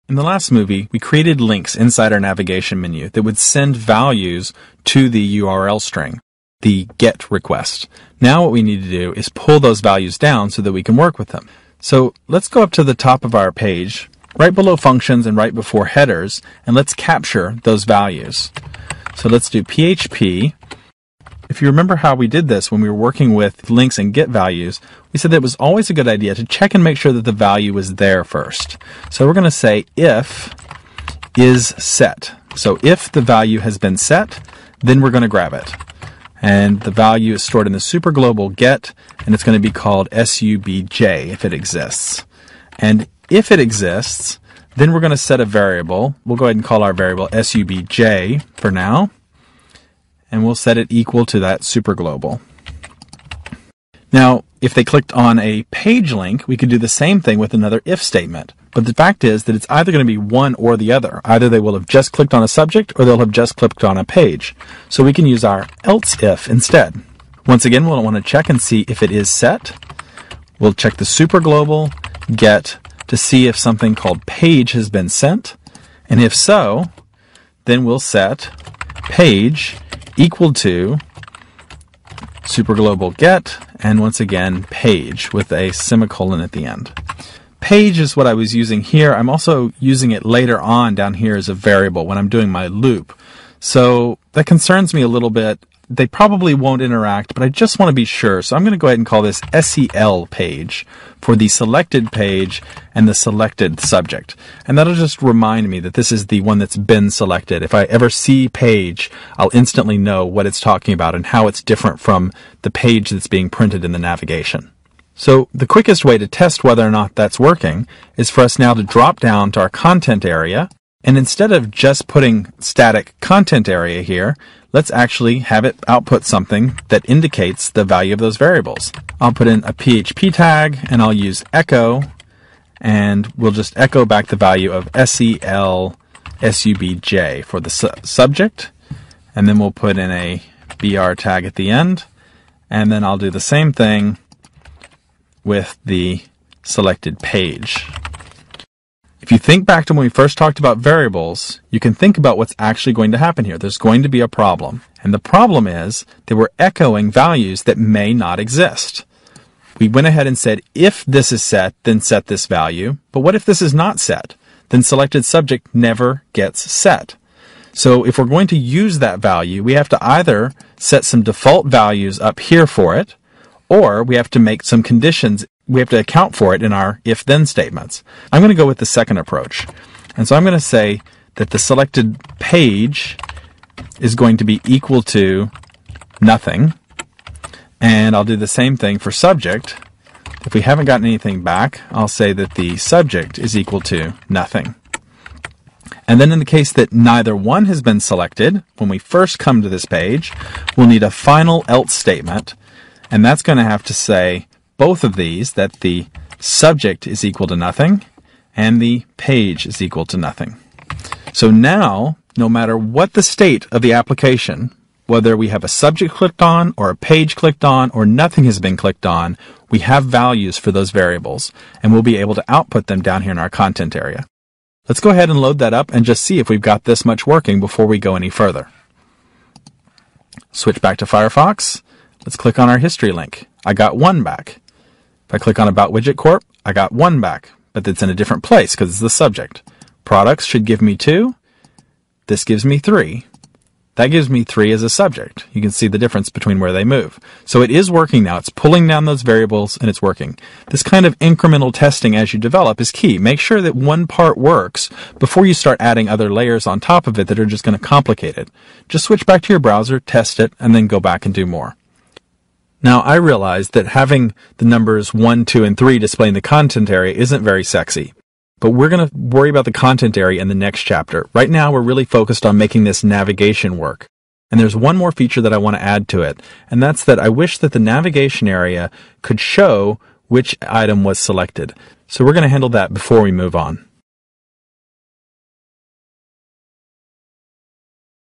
In the last movie, we created links inside our navigation menu that would send values to the URL string, the GET request. Now what we need to do is pull those values down so that we can work with them. So let's go up to the top of our page, right below functions and right before headers, and let's capture those values. So let's do PHP. If you remember how we did this when we were working with links and get values, we said that it was always a good idea to check and make sure that the value was there first. So we're going to say if is set. So if the value has been set, then we're going to grab it. And the value is stored in the super global get, and it's going to be called subj if it exists. And if it exists, then we're going to set a variable. We'll go ahead and call our variable subj for now. And we'll set it equal to that super global. Now, if they clicked on a page link, we could do the same thing with another if statement. But the fact is that it's either going to be one or the other. Either they will have just clicked on a subject or they'll have just clicked on a page. So we can use our else if instead. Once again, we'll want to check and see if it is set. We'll check the super global get to see if something called page has been sent. And if so, then we'll set page equal to super global get, and once again page with a semicolon at the end. Page is what I was using here. I'm also using it later on down here as a variable when I'm doing my loop. So that concerns me a little bit. They probably won't interact, but I just want to be sure. So I'm going to go ahead and call this SEL page for the selected page and the selected subject. And that'll just remind me that this is the one that's been selected. If I ever see page, I'll instantly know what it's talking about and how it's different from the page that's being printed in the navigation. So the quickest way to test whether or not that's working is for us now to drop down to our content area. And instead of just putting static content area here, let's actually have it output something that indicates the value of those variables. I'll put in a PHP tag and I'll use echo, and we'll just echo back the value of SEL subj for the subject, and then we'll put in a BR tag at the end, and then I'll do the same thing with the selected page. If you think back to when we first talked about variables, you can think about what's actually going to happen here. There's going to be a problem. And the problem is that we're echoing values that may not exist. We went ahead and said, if this is set, then set this value. But what if this is not set? Then selected subject never gets set. So if we're going to use that value, we have to either set some default values up here for it, or we have to make some conditions. We have to account for it in our if-then statements. I'm going to go with the second approach. And so I'm going to say that the selected page is going to be equal to nothing. And I'll do the same thing for subject. If we haven't gotten anything back, I'll say that the subject is equal to nothing. And then in the case that neither one has been selected, when we first come to this page, we'll need a final else statement. And that's going to have to say both of these, that the subject is equal to nothing and the page is equal to nothing. So now, no matter what the state of the application, whether we have a subject clicked on or a page clicked on or nothing has been clicked on, we have values for those variables, and we'll be able to output them down here in our content area. Let's go ahead and load that up and just see if we've got this much working before we go any further. Switch back to Firefox. Let's click on our history link. I got 1 back. If I click on About Widget Corp, I got 1 back, but it's in a different place because it's the subject. Products should give me 2. This gives me 3. That gives me 3 as a subject. You can see the difference between where they move. So it is working now. It's pulling down those variables and it's working. This kind of incremental testing as you develop is key. Make sure that one part works before you start adding other layers on top of it that are just going to complicate it. Just switch back to your browser, test it, and then go back and do more. Now, I realize that having the numbers 1, 2, and 3 displaying the content area isn't very sexy. But we're going to worry about the content area in the next chapter. Right now, we're really focused on making this navigation work. And there's one more feature that I want to add to it, and that's that I wish that the navigation area could show which item was selected. So we're going to handle that before we move on.